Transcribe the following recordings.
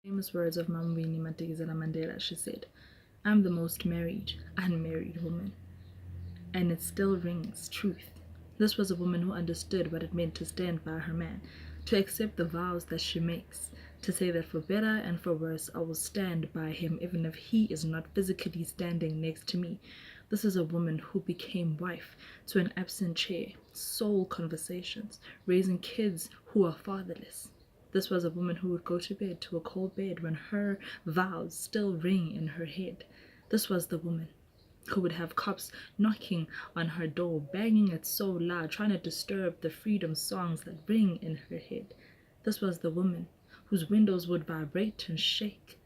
Famous words of Winnie Mandela. She said, "I'm the most unmarried woman." And it still rings truth. This was a woman who understood what it meant to stand by her man, to accept the vows that she makes, to say that for better and for worse I will stand by him even if he is not physically standing next to me. This is a woman who became wife to an absent chair, soul conversations, raising kids who are fatherless. This was a woman who would go to bed to a cold bed when her vows still ring in her head. This was the woman who would have cops knocking on her door, banging it so loud, trying to disturb the freedom songs that ring in her head. This was the woman whose windows would vibrate and shake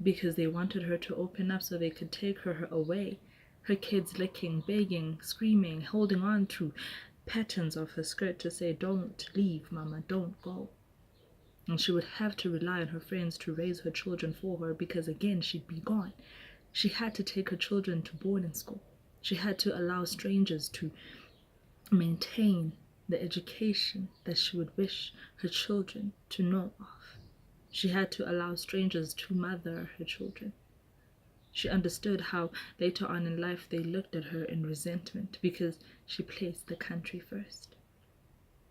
because they wanted her to open up so they could take her away. Her kids licking, begging, screaming, holding on to patterns of her skirt to say, "Don't leave, mama, don't go." And she would have to rely on her friends to raise her children for her because again she'd be gone. She had to take her children to boarding school. She had to allow strangers to maintain the education that she would wish her children to know of. She had to allow strangers to mother her children. She understood how later on in life they looked at her in resentment because she placed the country first.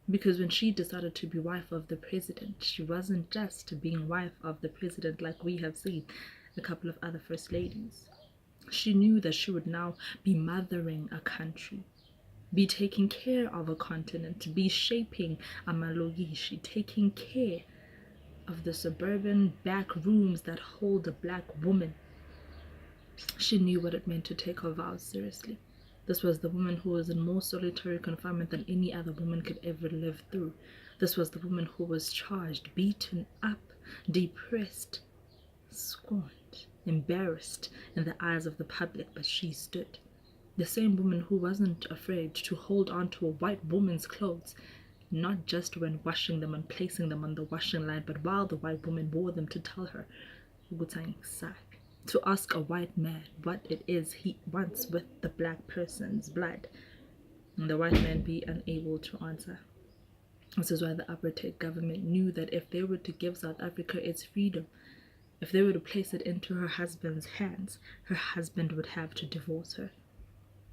Because when she decided to be wife of the president, she wasn't just being wife of the president like we have seen a couple of other first ladies. She knew that she would now be mothering a country, be taking care of a continent, be shaping a malogishi, taking care of the suburban back rooms that hold a black woman. She knew what it meant to take her vows seriously. This was the woman who was in more solitary confinement than any other woman could ever live through. This was the woman who was charged, beaten up, depressed, scorned, embarrassed in the eyes of the public, but she stood. The same woman who wasn't afraid to hold on to a white woman's clothes, not just when washing them and placing them on the washing line, but while the white woman wore them to tell her, to ask a white man what it is he wants with the black person's blood, and the white man be unable to answer. This is why the apartheid government knew that if they were to give South Africa its freedom, if they were to place it into her husband's hands, her husband would have to divorce her.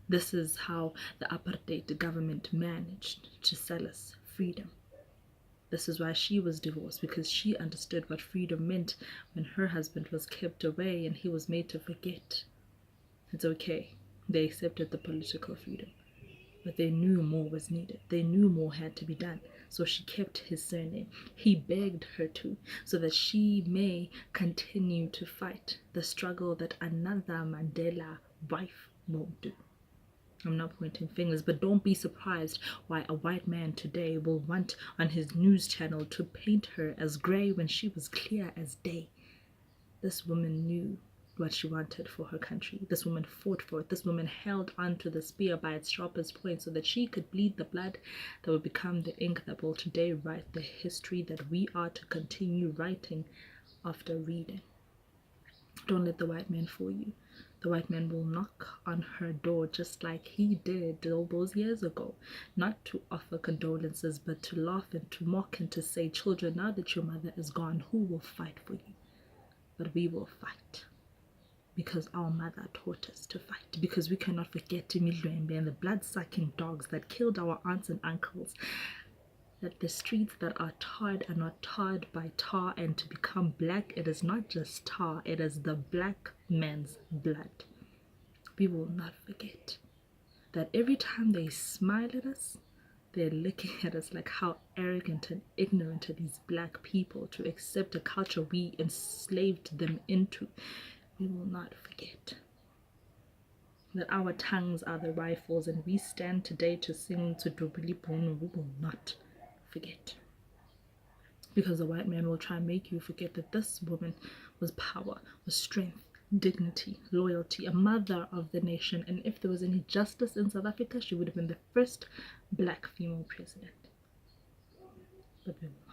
This is how the apartheid government managed to sell us freedom. This is why she was divorced, because she understood what freedom meant when her husband was kept away and he was made to forget. It's okay. They accepted the political freedom, but they knew more was needed. They knew more had to be done. So she kept his surname. He begged her to, so that she may continue to fight the struggle that another Mandela wife won't do. I'm not pointing fingers, but don't be surprised why a white man today will want on his news channel to paint her as grey when she was clear as day. This woman knew what she wanted for her country. This woman fought for it. This woman held on to the spear by its sharpest point so that she could bleed the blood that would become the ink that will today write the history that we are to continue writing after reading. Don't let the white man fool you. The white man will knock on her door just like he did all those years ago, not to offer condolences, but to laugh and to mock and to say, "Children, now that your mother is gone, who will fight for you?" But we will fight, because our mother taught us to fight, because we cannot forget Timidlwembe and the blood-sucking dogs that killed our aunts and uncles, that the streets that are tarred are not tarred by tar, and to become black, it is not just tar, it is the black man's blood. We will not forget that every time they smile at us, they're looking at us like how arrogant and ignorant are these black people to accept a culture we enslaved them into. We will not forget that our tongues are the rifles and we stand today to sing to Dubilipono. We will not forget, because the white man will try and make you forget that this woman was power, was strength, dignity, loyalty, a mother of the nation, and if there was any justice in South Africa, she would have been the first black female president. But we won't.